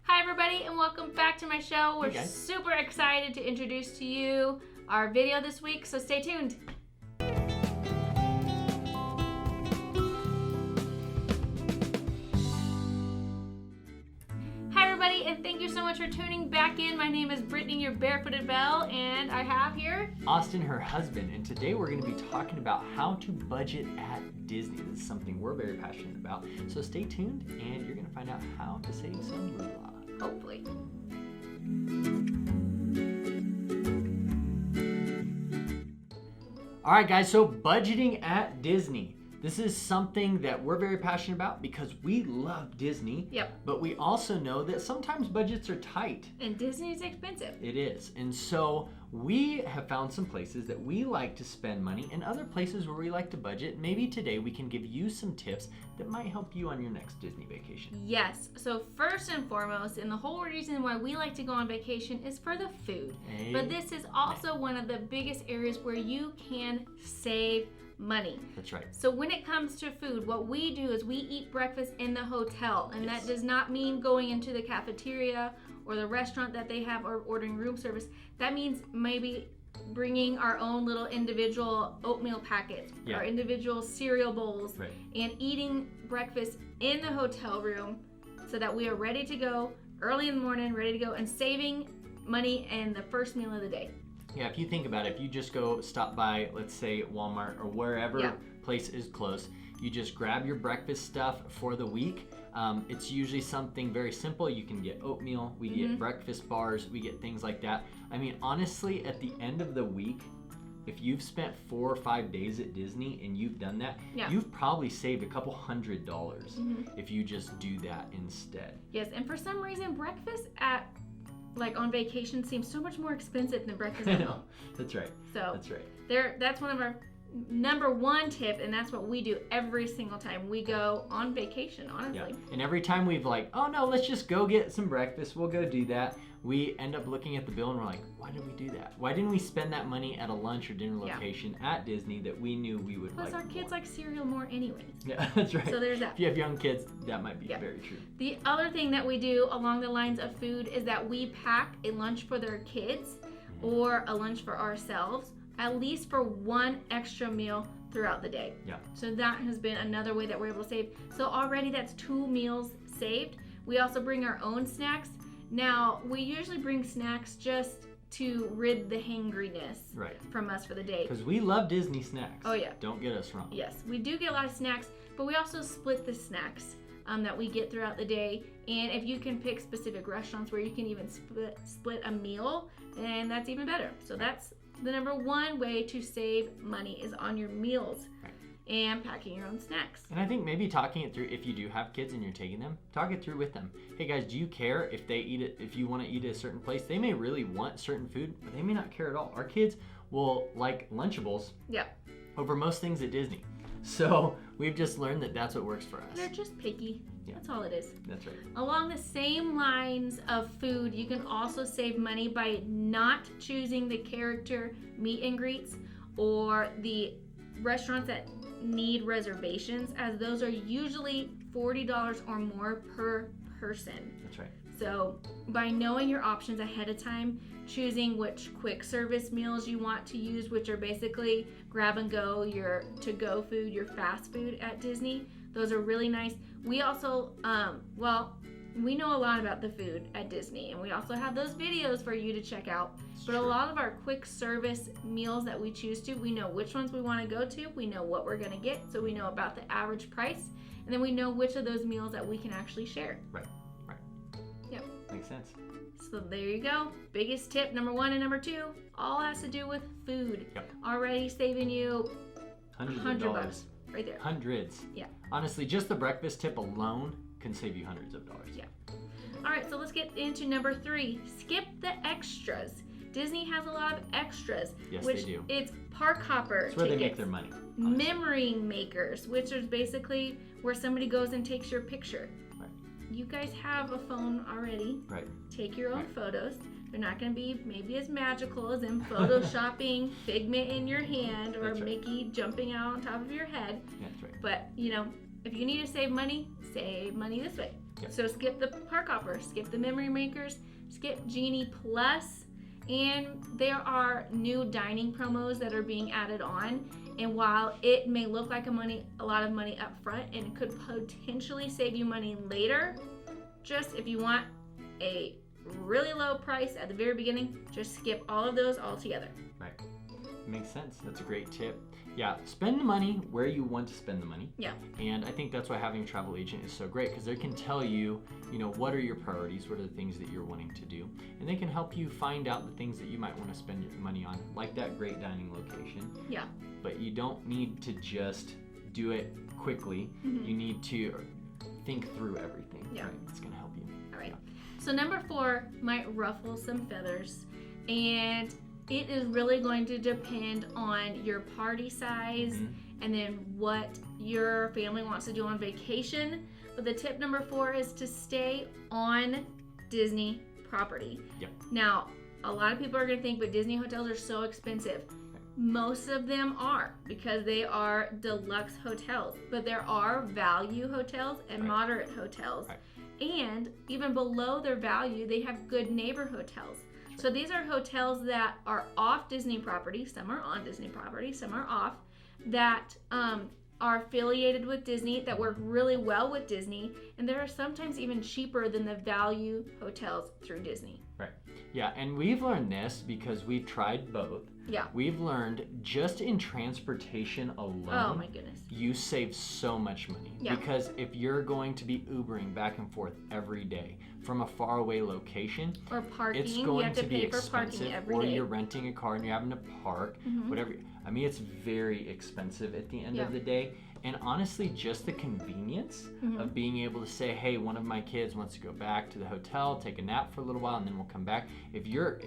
Hi everybody and welcome back to my show. We're super excited to introduce to you our video this week, so stay tuned. Hi everybody and thank you so much for tuning back in. My name is Brittany, your barefooted belle, and I have here Austin, her husband, and today we're going to be talking about how to budget at Disney. This is something we're very passionate about, so stay tuned and you're going to find out how to save some moolah. Hopefully. All right, guys, so budgeting at Disney. This is something that we're very passionate about because we love Disney. Yep. But we also know that sometimes budgets are tight. And Disney is expensive. It is. And so we have found some places that we like to spend money and other places where we like to budget. Maybe today we can give you some tips that might help you on your next Disney vacation. Yes. So first and foremost, and the whole reason why we like to go on vacation is for the food. But this is also one of the biggest areas where you can save money. That's right. So when it comes to food, what we do is we eat breakfast in the hotel, and that does not mean going into the cafeteria or the restaurant that they have or ordering room service. That means maybe bringing our own little individual oatmeal packets, our individual cereal bowls, and eating breakfast in the hotel room so that we are ready to go early in the morning, ready to go, and saving money in the first meal of the day. Yeah, if you think about it, if you just go stop by, let's say Walmart or wherever place is close, you just grab your breakfast stuff for the week. It's usually something very simple. You can get oatmeal, we get breakfast bars, we get things like that. I mean, honestly, at the end of the week, if you've spent 4 or 5 days at Disney and you've done that, you've probably saved a couple $100 if you just do that instead. Yes, and for some reason, breakfast on vacation seems so much more expensive than breakfast at home. That's right. So that's right. That's one of our number one tip, and that's what we do every single time we go on vacation, honestly. Yeah. And every time we've oh no, let's just go get some breakfast, we'll go do that, we end up looking at the bill and we're like, why did we do that? Why didn't we spend that money at a lunch or dinner location at Disney that we knew we would like? Plus our kids like cereal more anyways. Yeah, that's right. So there's that. If you have young kids, that might be very true. The other thing that we do along the lines of food is that we pack a lunch for their kids or a lunch for ourselves, at least for one extra meal throughout the day. Yeah. So that has been another way that we're able to save. So already that's 2 meals saved. We also bring our own snacks. Now, we usually bring snacks just to rid the hangriness from us for the day. Because we love Disney snacks. Oh yeah. Don't get us wrong. Yes, we do get a lot of snacks, but we also split the snacks that we get throughout the day. And if you can pick specific restaurants where you can even split a meal, then that's even better. So that's the number one way to save money is on your meals and packing your own snacks. And I think maybe talking it through, if you do have kids and you're taking them, talk it through with them. Hey guys, do you care if they eat it, if you want to eat at a certain place? They may really want certain food, but they may not care at all. Our kids will like Lunchables over most things at Disney. So we've just learned that that's what works for us. They're just picky. That's all it is. That's right. Along the same lines of food, you can also save money by not choosing the character meet and greets or the restaurants that need reservations, as those are usually $40 or more per person. That's right. So by knowing your options ahead of time, choosing which quick service meals you want to use, which are basically grab and go, your to-go food, your fast food at Disney, those are really nice. We also, we know a lot about the food at Disney, and we also have those videos for you to check out. But a lot of our quick service meals that we choose to, we know which ones we want to go to, we know what we're going to get, so we know about the average price, and then we know which of those meals that we can actually share. Right. Yep. Makes sense. So there you go. Biggest tip, number 1 and number 2, all has to do with food. Yep. Already saving you $100 right there. Hundreds. Yeah. Honestly, just the breakfast tip alone can save you hundreds of dollars. Yeah. All right, so let's get into number 3. Skip the extras. Disney has a lot of extras. Yes, which they do. It's park hopper That's where tickets, they make their money. memory makers, which is basically where somebody goes and takes your picture. Right. You guys have a phone already. Right. Take your own photos. They're not going to be maybe as magical as in photoshopping Figment in your hand or Mickey jumping out on top of your head. That's right. But, if you need to save money this way. Yep. So skip the Park Hopper, skip the Memory Makers, skip Genie Plus, and there are new dining promos that are being added on. And while it may look like a lot of money up front and it could potentially save you money later, just if you want a really low price at the very beginning, just skip all of those altogether. Right. Makes sense. That's a great tip. Yeah, spend the money where you want to spend the money. Yeah. And I think that's why having a travel agent is so great, because they can tell you, what are your priorities, what are the things that you're wanting to do, and they can help you find out the things that you might want to spend your money on, like that great dining location. Yeah. But you don't need to just do it quickly. Mm-hmm. You need to think through everything. Yeah. Right? It's going to help you. All right. Yeah. So number 4 might ruffle some feathers, and it is really going to depend on your party size and then what your family wants to do on vacation. But the tip number 4 is to stay on Disney property. Yep. Now, a lot of people are going to think, but Disney hotels are so expensive. Most of them are, because they are deluxe hotels. But there are value hotels and moderate hotels. Right. And even below their value, they have good neighbor hotels. So these are hotels that are off Disney property. Some are on Disney property, some are off, that are affiliated with Disney, that work really well with Disney, and there are sometimes even cheaper than the value hotels through Disney. Right. Yeah, and we've learned this because we've tried both. Yeah. We've learned just in transportation alone, Oh my goodness. you save so much money. Yeah. Because if you're going to be Ubering back and forth every day from a faraway location, Or parking, it's you going have to to be pay for expensive, parking every or day. you're renting a car and you're having to park, Mhm. whatever. I mean, it's very expensive at the end Yeah. of the day. And honestly, just the convenience Mhm. of being able to say, hey, one of my kids wants to go back to the hotel, take a nap for a little while, and then we'll come back. If you're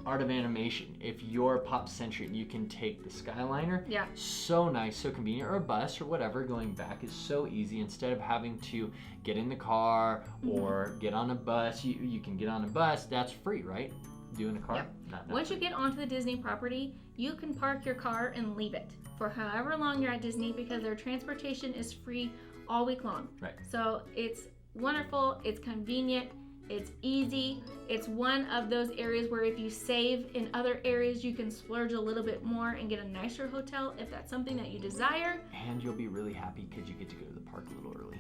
Art of Animation, if you're Pop Century and you can take the Skyliner, Yeah. so nice, so convenient, or a bus or whatever, going back is so easy. Instead of having to get in the car or get on a bus, you can get on a bus. That's free, right? Do in a car? Yep. Not Once free. you get onto the Disney property, you can park your car and leave it for however long you're at Disney, because their transportation is free all week long. Right. So it's wonderful, it's convenient, it's easy. It's one of those areas where if you save in other areas, you can splurge a little bit more and get a nicer hotel if that's something that you desire. And you'll be really happy because you get to go to the park a little early.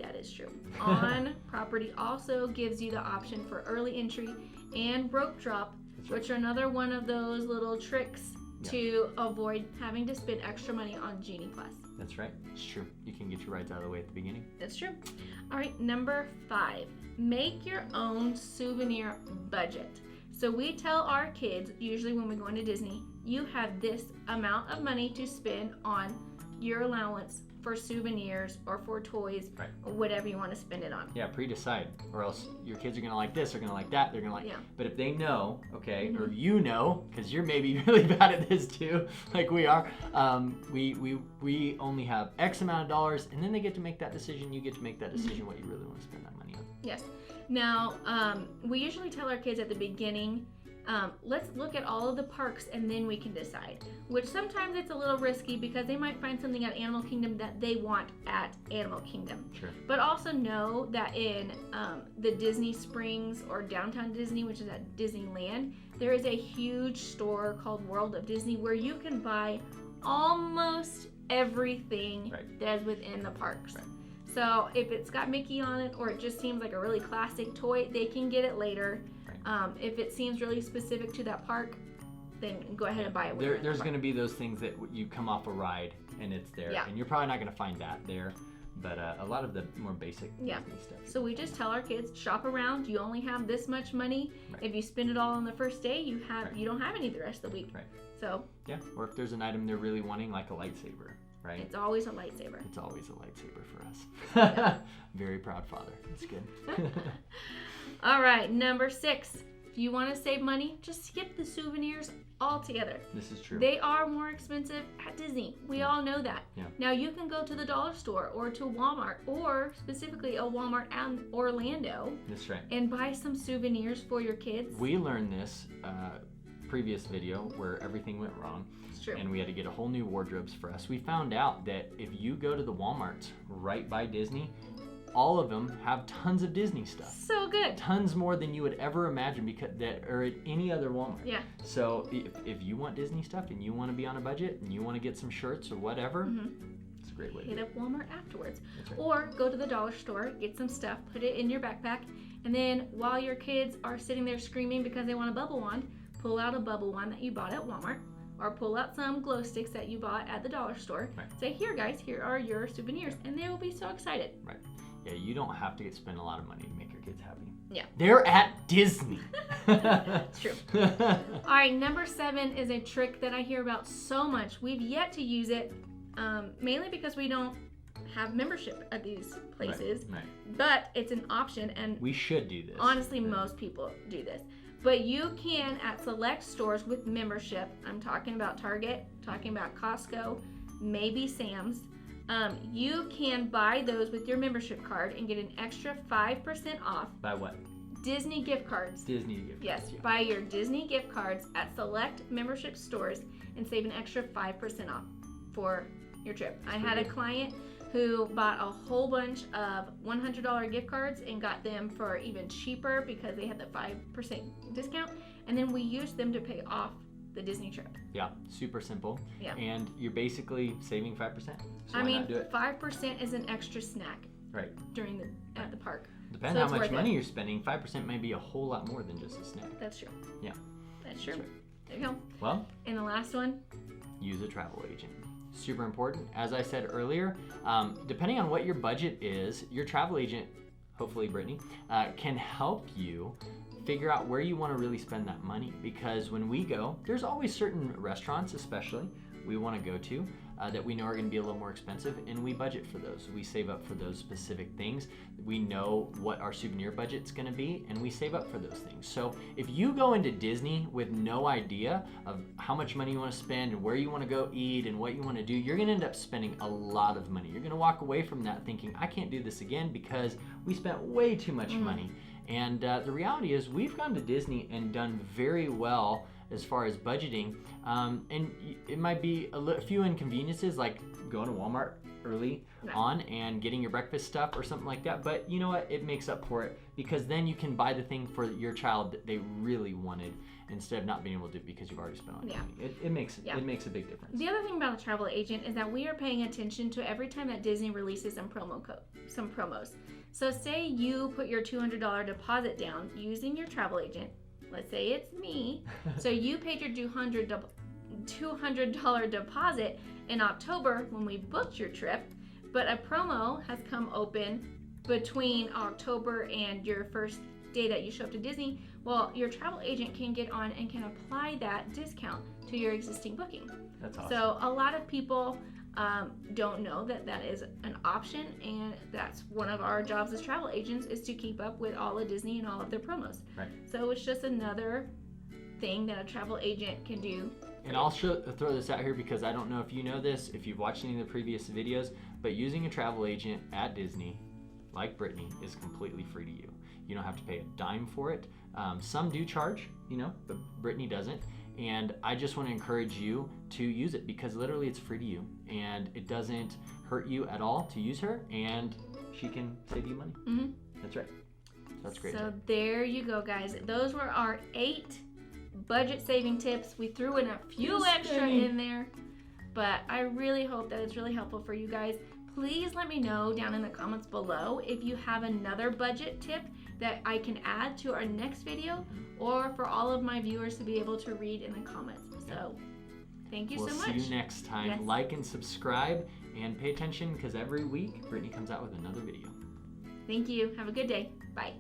That is true. On property also gives you the option for early entry and rope drop, which are another one of those little tricks to avoid having to spend extra money on Genie Plus. That's right. It's true. You can get your rides out of the way at the beginning. That's true. All right, number 5, make your own souvenir budget. So we tell our kids, usually when we go into Disney, you have this amount of money to spend on your allowance for souvenirs or for toys, Right. or whatever you want to spend it on. Yeah, pre-decide, or else your kids are gonna like this, they're gonna like that, they're gonna like. Yeah. But if they know, okay, or Mhm. you know, because you're maybe really bad at this too, like we are. We only have X amount of dollars, and then they get to make that decision. You get to make that decision what you really want to spend that money on. Yes. Now, we usually tell our kids at the beginning, let's look at all of the parks and then we can decide. Which sometimes it's a little risky because they might find something at Animal Kingdom that they want at Animal Kingdom. Sure. But also know that in the Disney Springs or Downtown Disney, which is at Disneyland, there is a huge store called World of Disney where you can buy almost everything Right. that is within the parks. Right. So if it's got Mickey on it or it just seems like a really classic toy, they can get it later. Right. If it seems really specific to that park, then go ahead and buy it. when you're in the There's park. going to be those things that you come off a ride and it's there, Yeah. and you're probably not going to find that there. But a lot of the more basic Yeah. Disney stuff. So we just tell our kids, shop around. You only have this much money. Right. If you spend it all on the first day, you Right. don't have any the rest of the week. Right. So Yeah. Or if there's an item they're really wanting, like a lightsaber, right? it's always a lightsaber. It's always a lightsaber for us. Very proud father. It's good. All right, number 6. If you want to save money, just skip the souvenirs altogether. This is true. They are more expensive at Disney. We all know that. Yeah. Now you can go to the dollar store or to Walmart, or specifically a Walmart in Orlando, That's right. and buy some souvenirs for your kids. We learned this previous video where everything went wrong. It's true. And we had to get a whole new wardrobes for us. We found out that if you go to the Walmarts right by Disney, all of them have tons of Disney stuff. So good. Tons more than you would ever imagine because that are at any other Walmart. Yeah. So if you want Disney stuff and you want to be on a budget and you want to get some shirts or whatever, it's a great way to Hit do up Walmart afterwards. That's right. Or go to the dollar store, get some stuff, put it in your backpack, and then while your kids are sitting there screaming because they want a bubble wand, pull out a bubble wand that you bought at Walmart, or pull out some glow sticks that you bought at the dollar store. Right. Say, here guys, here are your souvenirs, and they will be so excited. Right. Yeah, you don't have to spend a lot of money to make your kids happy. Yeah. They're at Disney. It's true. All right, number 7 is a trick that I hear about so much. We've yet to use it, mainly because we don't have membership at these places, Right. but it's an option, and We should do this. honestly, most people do this. But you can, at select stores with membership, I'm talking about Target, talking about Costco, maybe Sam's, you can buy those with your membership card and get an extra 5% off By what? Disney gift cards. Disney gift Yes, cards, yeah. buy your Disney gift cards at select membership stores and save an extra 5% off for your trip. I had a client who bought a whole bunch of $100 gift cards and got them for even cheaper because they had the 5% discount, and then we used them to pay off the Disney trip. Yeah, super simple. Yeah. And you're basically saving 5%. So I why mean, not do it? 5% is an extra snack Right. at the park. Depending So how it's much worth money it. you're spending, 5% may be a whole lot more than just a snack. That's true. Yeah. That's true. That's There you go. Well, And the last one, use a travel agent. Super important. As I said earlier, depending on what your budget is, your travel agent, hopefully Brittany, can help you figure out where you want to really spend that money. Because when we go, there's always certain restaurants, especially, we want to go to that we know are going to be a little more expensive, and we budget for those. We save up for those specific things. We know what our souvenir budget's going to be, and we save up for those things. So if you go into Disney with no idea of how much money you want to spend and where you want to go eat and what you want to do, you're going to end up spending a lot of money. You're going to walk away from that thinking, I can't do this again because we spent way too much money. And the reality is we've gone to Disney and done very well as far as budgeting, and it might be a few inconveniences like going to Walmart early on and getting your breakfast stuff or something like that, but you know what, it makes up for it because then you can buy the thing for your child that they really wanted instead of not being able to because you've already spent all your money. It makes a big difference. the other thing about a travel agent is that we are paying attention to every time that Disney releases some promos. So say you put your $200 deposit down using your travel agent. Let's say it's me. So you paid your $200 deposit in October when we booked your trip, but a promo has come open between October and your first day that you show up to Disney. Well, your travel agent can get on and can apply that discount to your existing booking. That's awesome. So a lot of people don't know that that is an option, and that's one of our jobs as travel agents is to keep up with all of Disney and all of their promos. Right. So it's just another thing that a travel agent can do. And I'll throw this out here because I don't know if you know this, if you've watched any of the previous videos, but using a travel agent at Disney, like Brittany, is completely free to you. You don't have to pay a dime for it. Some do charge, but Brittany doesn't. And I just want to encourage you to use it because literally it's free to you and it doesn't hurt you at all to use her, and she can save you money. Mm-hmm. That's right. That's great. So there you go, guys. Those were our 8 budget saving tips. We threw in a few extra in there, but I really hope that it's really helpful for you guys. Please let me know down in the comments below if you have another budget tip that I can add to our next video, or for all of my viewers to be able to read in the comments. So thank you so much. We'll see you next time. Yes. Like and subscribe and pay attention because every week Brittany comes out with another video. Thank you. Have a good day. Bye.